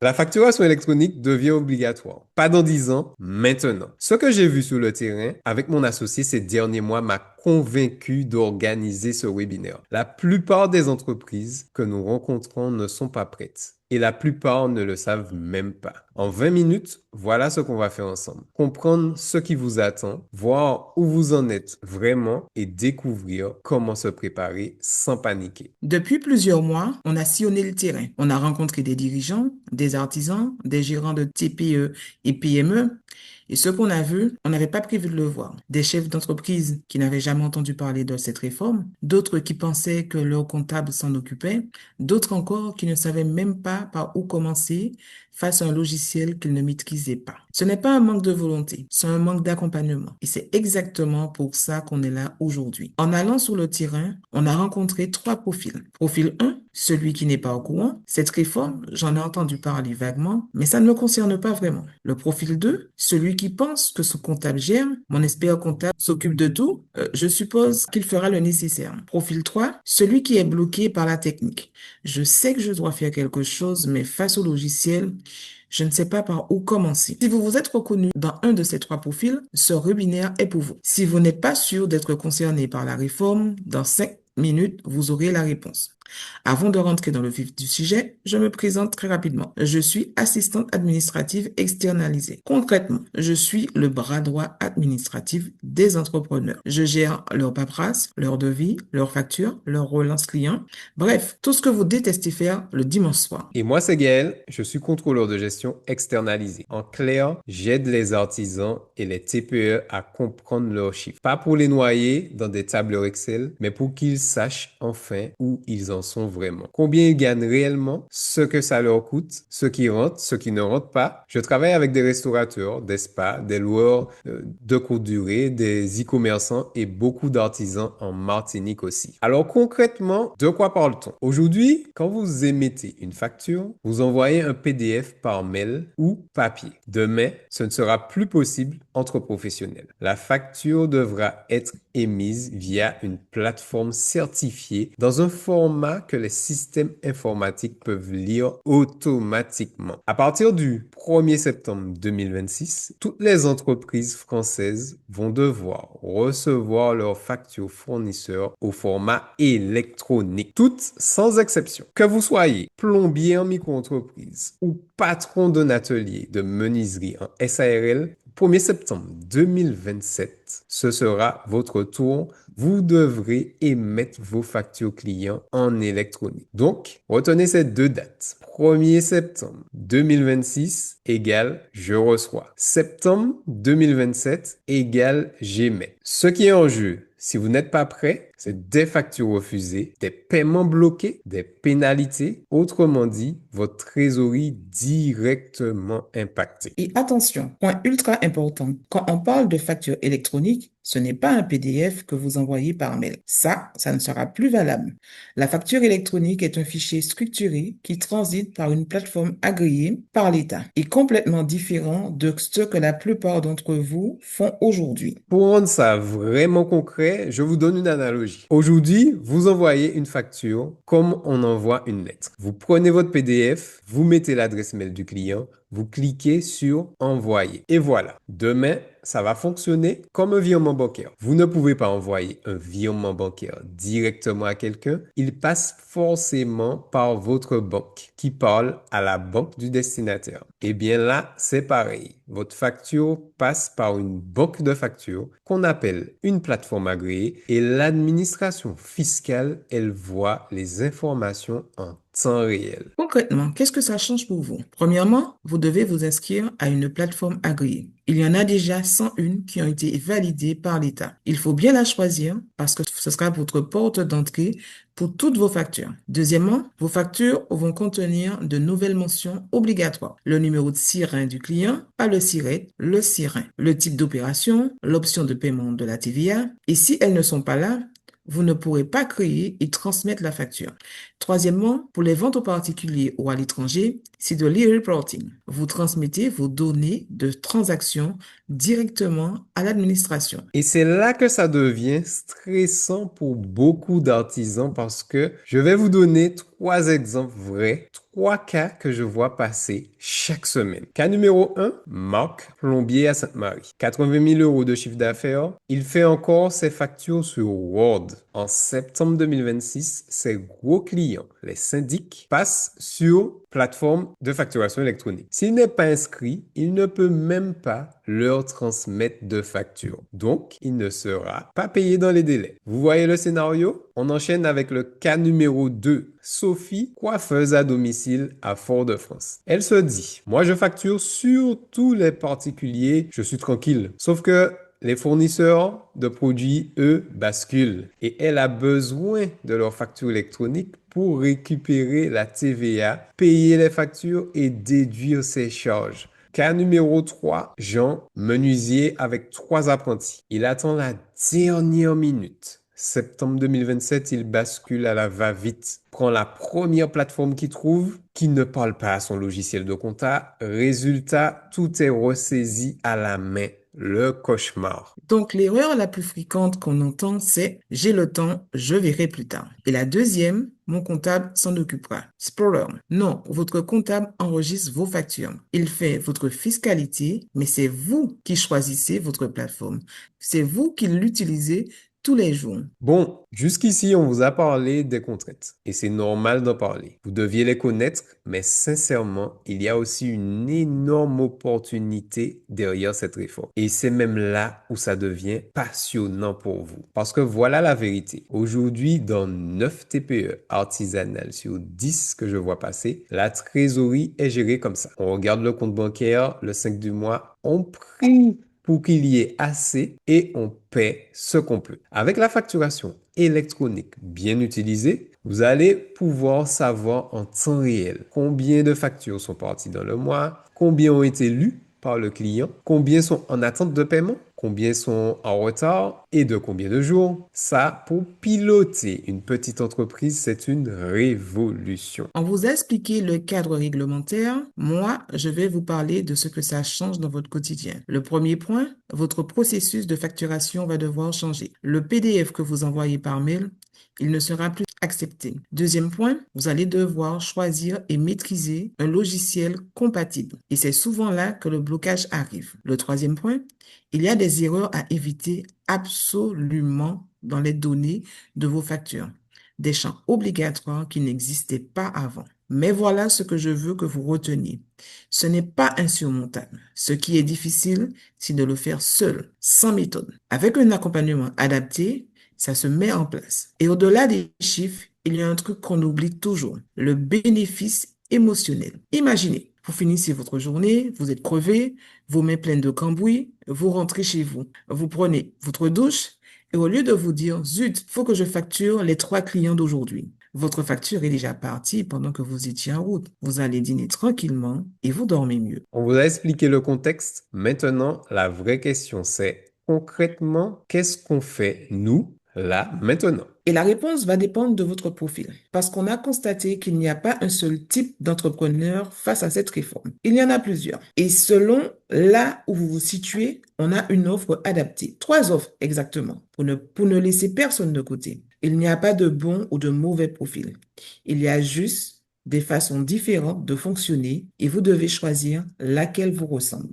La facturation électronique devient obligatoire. Pas dans 10 ans, maintenant. Ce que j'ai vu sur le terrain avec mon associé ces derniers mois m'a convaincu d'organiser ce webinaire. La plupart des entreprises que nous rencontrons ne sont pas prêtes. Et la plupart ne le savent même pas. En 20 minutes, voilà ce qu'on va faire ensemble. Comprendre ce qui vous attend, voir où vous en êtes vraiment et découvrir comment se préparer sans paniquer. Depuis plusieurs mois, on a sillonné le terrain. On a rencontré des dirigeants, des artisans, des gérants de TPE et PME. Et ce qu'on a vu, on n'avait pas prévu de le voir. Des chefs d'entreprise qui n'avaient jamais entendu parler de cette réforme, d'autres qui pensaient que leur comptable s'en occupait, d'autres encore qui ne savaient même pas par où commencer face à un logiciel qu'ils ne maîtrisaient pas. Ce n'est pas un manque de volonté, c'est un manque d'accompagnement. Et c'est exactement pour ça qu'on est là aujourd'hui. En allant sur le terrain, on a rencontré trois profils. Profil 1, celui qui n'est pas au courant. Cette réforme, j'en ai entendu parler vaguement, mais ça ne me concerne pas vraiment. Le profil 2, celui qui pense que son comptable gère, mon expert comptable s'occupe de tout, je suppose qu'il fera le nécessaire. Profil 3, celui qui est bloqué par la technique. Je sais que je dois faire quelque chose, mais face au logiciel, je ne sais pas par où commencer. Si vous vous êtes reconnu dans un de ces trois profils, ce webinaire est pour vous. Si vous n'êtes pas sûr d'être concerné par la réforme, dans 5 minutes, vous aurez la réponse. Avant de rentrer dans le vif du sujet, je me présente très rapidement. Je suis assistante administrative externalisée. Concrètement, je suis le bras droit administratif des entrepreneurs. Je gère leur paperasse, leur devis, leurs factures, leurs relances clients. Bref, tout ce que vous détestez faire le dimanche soir. Et moi, c'est Gaël, je suis contrôleur de gestion externalisé. En clair, j'aide les artisans et les TPE à comprendre leurs chiffres. Pas pour les noyer dans des tableurs Excel, mais pour qu'ils sachent enfin où ils en sont vraiment. Combien ils gagnent réellement, ce que ça leur coûte, ce qui rentre, ce qui ne rentre pas. Je travaille avec des restaurateurs, des spas, des loueurs de courte durée, des e-commerçants et beaucoup d'artisans en Martinique aussi. Alors concrètement, de quoi parle-t-on? Aujourd'hui, quand vous émettez une facture, vous envoyez un PDF par mail ou papier. Demain, ce ne sera plus possible entre professionnels. La facture devra être émise via une plateforme certifiée dans un format que les systèmes informatiques peuvent lire automatiquement. À partir du 1er septembre 2026, toutes les entreprises françaises vont devoir recevoir leurs factures fournisseurs au format électronique, toutes sans exception. Que vous soyez plombier en micro-entreprise ou patron d'un atelier de menuiserie en SARL, 1er septembre 2027, ce sera votre tour. Vous devrez émettre vos factures clients en électronique. Donc, retenez ces deux dates. 1er septembre 2026 égale je reçois. Septembre 2027 égale j'émets. Ce qui est en jeu, si vous n'êtes pas prêt, c'est des factures refusées, des paiements bloqués, des pénalités. Autrement dit, votre trésorerie directement impactée. Et attention, point ultra important, quand on parle de facture électronique, ce n'est pas un PDF que vous envoyez par mail. Ça ne sera plus valable. La facture électronique est un fichier structuré qui transite par une plateforme agréée par l'État et complètement différent de ce que la plupart d'entre vous font aujourd'hui. Pour rendre ça vraiment concret, je vous donne une analogie. Aujourd'hui, vous envoyez une facture comme on envoie une lettre. Vous prenez votre PDF, vous mettez l'adresse mail du client, vous cliquez sur Envoyer. Et voilà. Demain, ça va fonctionner comme un virement bancaire. Vous ne pouvez pas envoyer un virement bancaire directement à quelqu'un. Il passe forcément par votre banque qui parle à la banque du destinataire. Et bien là, c'est pareil. Votre facture passe par une banque de factures qu'on appelle une plateforme agréée et l'administration fiscale, elle voit les informations en temps réel. Concrètement, qu'est-ce que ça change pour vous? Premièrement, vous devez vous inscrire à une plateforme agréée. Il y en a déjà 101 qui ont été validées par l'État. Il faut bien la choisir parce que ce sera votre porte d'entrée pour toutes vos factures. Deuxièmement, vos factures vont contenir de nouvelles mentions obligatoires. Le numéro de SIREN du client, pas le SIRET, le SIREN. Le type d'opération, l'option de paiement de la TVA. Et si elles ne sont pas là, vous ne pourrez pas créer et transmettre la facture. Troisièmement, pour les ventes aux particuliers ou à l'étranger, c'est de l'e-reporting. Vous transmettez vos données de transaction directement à l'administration. Et c'est là que ça devient stressant pour beaucoup d'artisans parce que je vais vous donner trois exemples vrais, trois cas que je vois passer chaque semaine. Cas numéro un, Marc, plombier à Sainte-Marie. 80 000 euros de chiffre d'affaires. Il fait encore ses factures sur Word. En septembre 2026, ses gros clients, les syndics, passent sur plateforme de facturation électronique. S'il n'est pas inscrit, il ne peut même pas leur transmettre de facture. Donc, il ne sera pas payé dans les délais. Vous voyez le scénario? On enchaîne avec le cas numéro 2. Sophie, coiffeuse à domicile à Fort-de-France. Elle se dit, moi je facture sur tous les particuliers, je suis tranquille. Sauf que les fournisseurs de produits, eux, basculent et elle a besoin de leur facture électronique pour récupérer la TVA, payer les factures et déduire ses charges. Cas numéro 3, Jean, menuisier avec trois apprentis. Il attend la dernière minute. Septembre 2027, il bascule à la va-vite, prend la première plateforme qu'il trouve, qui ne parle pas à son logiciel de compta. Résultat, tout est ressaisi à la main. Le cauchemar. Donc, l'erreur la plus fréquente qu'on entend, c'est j'ai le temps, je verrai plus tard. Et la deuxième, mon comptable s'en occupera. Spoiler. Non, votre comptable enregistre vos factures. Il fait votre fiscalité, mais c'est vous qui choisissez votre plateforme. C'est vous qui l'utilisez tous les jours. Bon, jusqu'ici, on vous a parlé des contraintes et c'est normal d'en parler. Vous deviez les connaître, mais sincèrement, il y a aussi une énorme opportunité derrière cette réforme. Et c'est même là où ça devient passionnant pour vous. Parce que voilà la vérité. Aujourd'hui, dans 9 TPE artisanales sur 10 que je vois passer, la trésorerie est gérée comme ça. On regarde le compte bancaire, le 5 du mois, on prie pour qu'il y ait assez et on paie ce qu'on peut. Avec la facturation électronique bien utilisée, vous allez pouvoir savoir en temps réel combien de factures sont parties dans le mois, combien ont été lues par le client, combien sont en attente de paiement, combien sont en retard et de combien de jours. Ça, pour piloter une petite entreprise, c'est une révolution. On vous a expliqué le cadre réglementaire. Moi, je vais vous parler de ce que ça change dans votre quotidien. Le premier point, votre processus de facturation va devoir changer. Le PDF que vous envoyez par mail, il ne sera plus accepté. Deuxième point, vous allez devoir choisir et maîtriser un logiciel compatible. Et c'est souvent là que le blocage arrive. Le troisième point, il y a des erreurs à éviter absolument dans les données de vos factures, des champs obligatoires qui n'existaient pas avant. Mais voilà ce que je veux que vous reteniez. Ce n'est pas insurmontable. Ce qui est difficile, c'est de le faire seul, sans méthode. Avec un accompagnement adapté, ça se met en place. Et au-delà des chiffres, il y a un truc qu'on oublie toujours, le bénéfice émotionnel. Imaginez, vous finissez votre journée, vous êtes crevé, vos mains pleines de cambouis, vous rentrez chez vous, vous prenez votre douche, et au lieu de vous dire, zut, faut que je facture les 3 clients d'aujourd'hui, votre facture est déjà partie pendant que vous étiez en route. Vous allez dîner tranquillement et vous dormez mieux. On vous a expliqué le contexte. Maintenant, la vraie question, c'est concrètement, qu'est-ce qu'on fait, nous, là, maintenant? Et la réponse va dépendre de votre profil, parce qu'on a constaté qu'il n'y a pas un seul type d'entrepreneur face à cette réforme. Il y en a plusieurs. Et selon là où vous vous situez, on a une offre adaptée. 3 offres exactement, pour ne laisser personne de côté. Il n'y a pas de bon ou de mauvais profil. Il y a juste des façons différentes de fonctionner et vous devez choisir laquelle vous ressemble.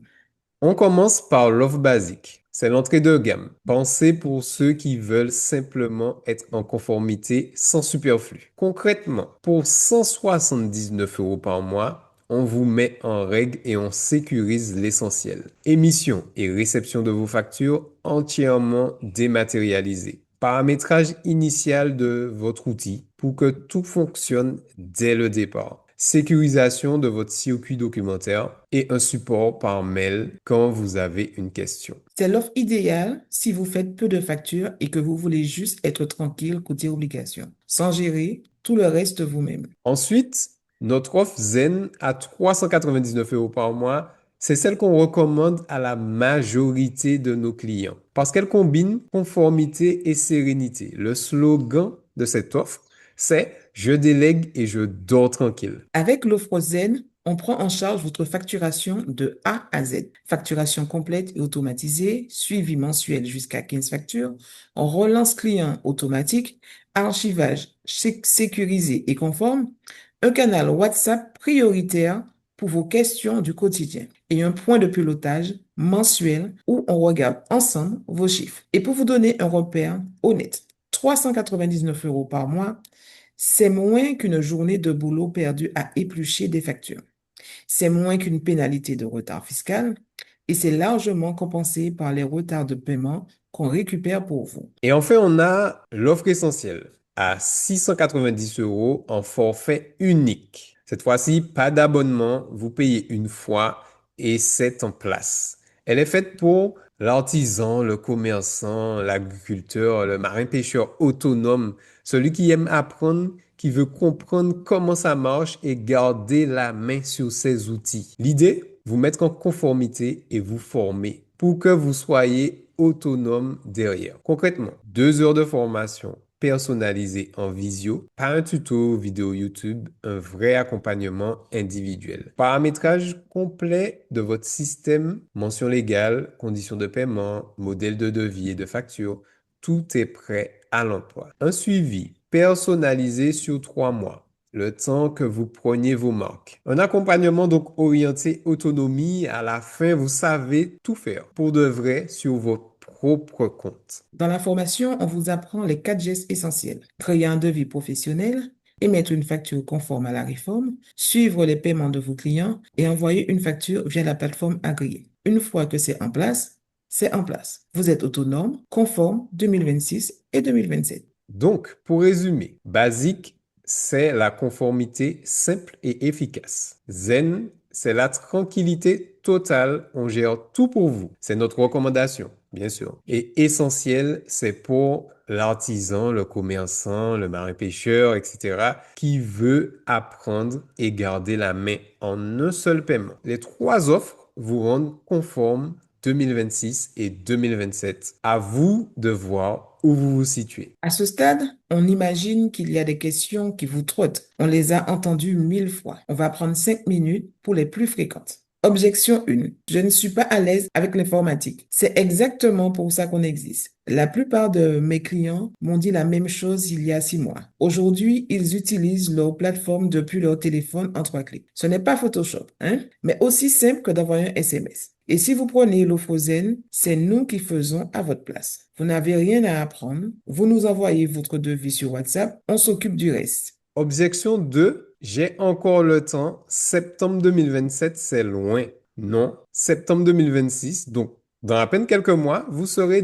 On commence par l'offre basique. C'est l'entrée de gamme. Pensez pour ceux qui veulent simplement être en conformité sans superflu. Concrètement, pour 179 euros par mois, on vous met en règle et on sécurise l'essentiel. Émission et réception de vos factures entièrement dématérialisées. Paramétrage initial de votre outil pour que tout fonctionne dès le départ. Sécurisation de votre circuit documentaire et un support par mail quand vous avez une question. C'est l'offre idéale si vous faites peu de factures et que vous voulez juste être tranquille côté obligation, sans gérer tout le reste vous-même. Ensuite, notre offre Zen à 399 euros par mois, c'est celle qu'on recommande à la majorité de nos clients parce qu'elle combine conformité et sérénité. Le slogan de cette offre, c'est je délègue et je dors tranquille. Avec l'offre Zen, On prend en charge votre facturation de A à Z. Facturation complète et automatisée, suivi mensuel jusqu'à 15 factures, relance client automatique, archivage sécurisé et conforme, un canal WhatsApp prioritaire pour vos questions du quotidien et un point de pilotage mensuel où on regarde ensemble vos chiffres. Et pour vous donner un repère honnête, 399 € par mois, c'est moins qu'une journée de boulot perdue à éplucher des factures. C'est moins qu'une pénalité de retard fiscal et c'est largement compensé par les retards de paiement qu'on récupère pour vous. Et enfin, on a l'offre essentielle à 690 € en forfait unique. Cette fois-ci, pas d'abonnement, vous payez une fois et c'est en place. Elle est faite pour l'artisan, le commerçant, l'agriculteur, le marin-pêcheur autonome, celui qui aime apprendre, qui veut comprendre comment ça marche et garder la main sur ses outils. L'idée, vous mettre en conformité et vous former pour que vous soyez autonome derrière. Concrètement, 2 heures de formation personnalisée en visio, pas un tuto vidéo YouTube, un vrai accompagnement individuel. Paramétrage complet de votre système, mention légale, conditions de paiement, modèle de devis et de facture, tout est prêt à l'emploi. Un suivi personnalisé sur 3 mois, le temps que vous preniez vos marques. Un accompagnement donc orienté autonomie. À la fin, vous savez tout faire pour de vrai sur vos propres comptes. Dans la formation, on vous apprend les 4 gestes essentiels. Créer un devis professionnel, émettre une facture conforme à la réforme, suivre les paiements de vos clients et envoyer une facture via la plateforme agréée. Une fois que c'est en place, c'est en place. Vous êtes autonome, conforme 2026 et 2027. Donc, pour résumer, basique, c'est la conformité simple et efficace. Zen, c'est la tranquillité totale. On gère tout pour vous. C'est notre recommandation, bien sûr. Et essentiel, c'est pour l'artisan, le commerçant, le marin-pêcheur, etc., qui veut apprendre et garder la main en un seul paiement. Les 3 offres vous rendent conforme 2026 et 2027. À vous de voir où vous vous situez. À ce stade, on imagine qu'il y a des questions qui vous trottent. On les a entendues 1000 fois. On va prendre 5 minutes pour les plus fréquentes. Objection 1. Je ne suis pas à l'aise avec l'informatique. C'est exactement pour ça qu'on existe. La plupart de mes clients m'ont dit la même chose il y a 6 mois. Aujourd'hui, ils utilisent leur plateforme depuis leur téléphone en 3 clics. Ce n'est pas Photoshop, hein, mais aussi simple que d'envoyer un SMS. Et si vous prenez l'offre Zen, c'est nous qui faisons à votre place. Vous n'avez rien à apprendre. Vous nous envoyez votre devis sur WhatsApp. On s'occupe du reste. Objection 2, j'ai encore le temps. Septembre 2027, c'est loin. Non, septembre 2026, donc dans à peine quelques mois, vous devez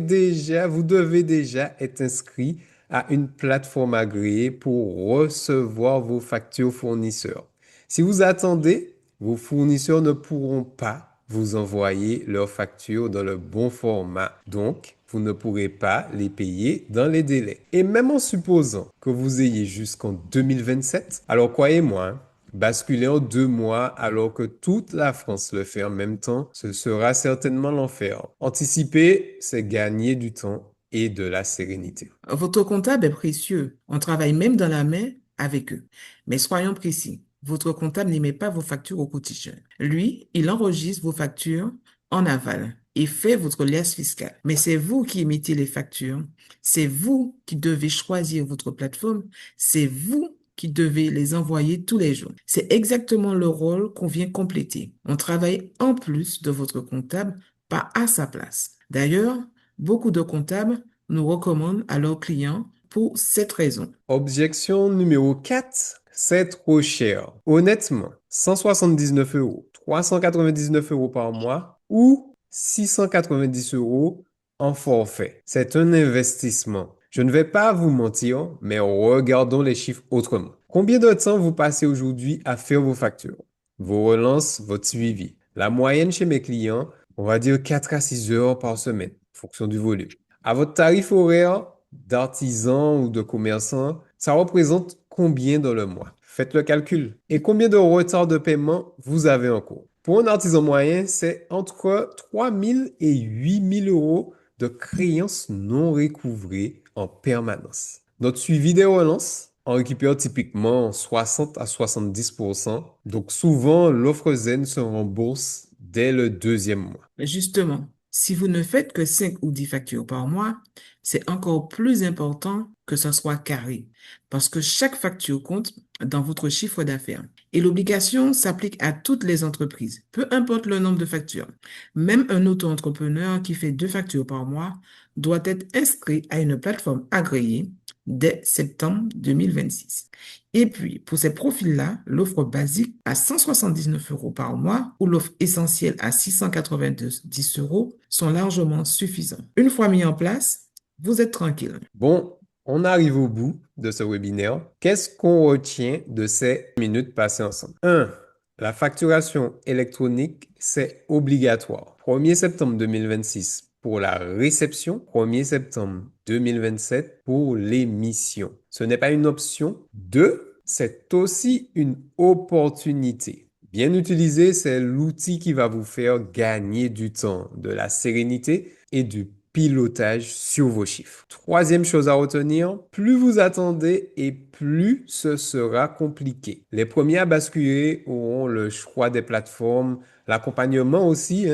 déjà être inscrit à une plateforme agréée pour recevoir vos factures fournisseurs. Si vous attendez, vos fournisseurs ne pourront pas vous envoyer leurs factures dans le bon format. Donc, vous ne pourrez pas les payer dans les délais. Et même en supposant que vous ayez jusqu'en 2027, alors croyez-moi, hein, basculer en 2 mois alors que toute la France le fait en même temps, ce sera certainement l'enfer. Anticiper, c'est gagner du temps et de la sérénité. Votre comptable est précieux. On travaille même dans la main avec eux. Mais soyons précis. Votre comptable n'émet pas vos factures au quotidien. Lui, il enregistre vos factures en aval et fait votre liasse fiscale. Mais c'est vous qui émettez les factures. C'est vous qui devez choisir votre plateforme. C'est vous qui devez les envoyer tous les jours. C'est exactement le rôle qu'on vient compléter. On travaille en plus de votre comptable, pas à sa place. D'ailleurs, beaucoup de comptables nous recommandent à leurs clients pour cette raison. Objection numéro 4, c'est trop cher. Honnêtement, 179 €, 399 € par mois ou 690 € en forfait. C'est un investissement. Je ne vais pas vous mentir, mais regardons les chiffres autrement. Combien de temps vous passez aujourd'hui à faire vos factures, vos relances, votre suivi? La moyenne chez mes clients, on va dire 4 à 6 heures par semaine, en fonction du volume. À votre tarif horaire d'artisan ou de commerçant, ça représente combien dans le mois? Faites le calcul. Et combien de retard de paiement vous avez en cours? Pour un artisan moyen, c'est entre 3 000 et 8 000 € de créances non recouvrées en permanence. Notre suivi des relances, On récupère typiquement 60 à 70%. Donc souvent, l'offre Zen se rembourse dès le deuxième mois. Justement, si vous ne faites que 5 ou 10 factures par mois, c'est encore plus important que ce soit carré, parce que chaque facture compte dans votre chiffre d'affaires. Et l'obligation s'applique à toutes les entreprises, peu importe le nombre de factures. Même un auto-entrepreneur qui fait 2 factures par mois doit être inscrit à une plateforme agréée dès septembre 2026. Et puis, pour ces profils-là, l'offre basique à 179 euros par mois ou l'offre essentielle à 690 euros sont largement suffisants. Une fois mis en place, vous êtes tranquille. Bon, on arrive au bout de ce webinaire. Qu'est-ce qu'on retient de ces minutes passées ensemble? 1. La facturation électronique, c'est obligatoire. 1er septembre 2026 pour la réception, 1er septembre 2027 pour l'émission. Ce n'est pas une option. 2. C'est aussi une opportunité. Bien utilisé, c'est l'outil qui va vous faire gagner du temps, de la sérénité et du pilotage sur vos chiffres. Troisième chose à retenir, plus vous attendez et plus ce sera compliqué. Les premiers à basculer auront le choix des plateformes, l'accompagnement aussi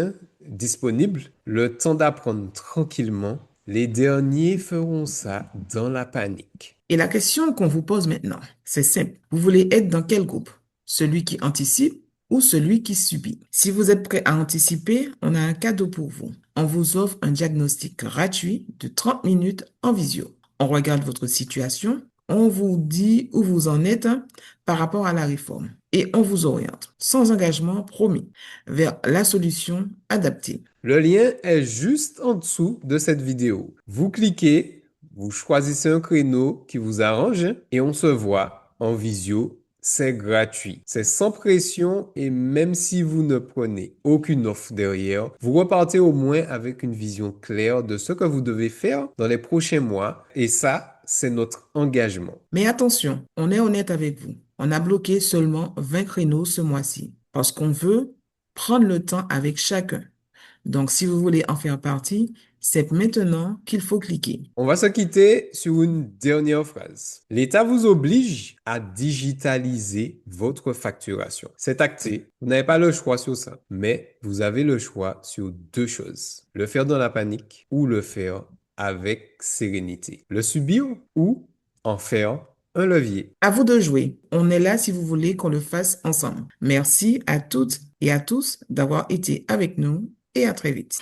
disponible, le temps d'apprendre tranquillement. Les derniers feront ça dans la panique. Et la question qu'on vous pose maintenant, c'est simple. Vous voulez être dans quel groupe? Celui qui anticipe ou celui qui subit? Si vous êtes prêt à anticiper, on a un cadeau pour vous. On vous offre un diagnostic gratuit de 30 minutes en visio. On regarde votre situation, on vous dit où vous en êtes par rapport à la réforme et on vous oriente, sans engagement promis, vers la solution adaptée. Le lien est juste en dessous de cette vidéo. Vous cliquez, vous choisissez un créneau qui vous arrange et on se voit en visio. C'est gratuit, c'est sans pression et même si vous ne prenez aucune offre derrière, vous repartez au moins avec une vision claire de ce que vous devez faire dans les prochains mois et ça, c'est notre engagement. Mais attention, on est honnête avec vous. On a bloqué seulement 20 créneaux ce mois-ci parce qu'on veut prendre le temps avec chacun. Donc, si vous voulez en faire partie, c'est maintenant qu'il faut cliquer. On va se quitter sur une dernière phrase. L'État vous oblige à digitaliser votre facturation. C'est acté. Vous n'avez pas le choix sur ça. Mais vous avez le choix sur deux choses. Le faire dans la panique ou le faire avec sérénité. Le subir ou en faire un levier. À vous de jouer. On est là si vous voulez qu'on le fasse ensemble. Merci à toutes et à tous d'avoir été avec nous et à très vite.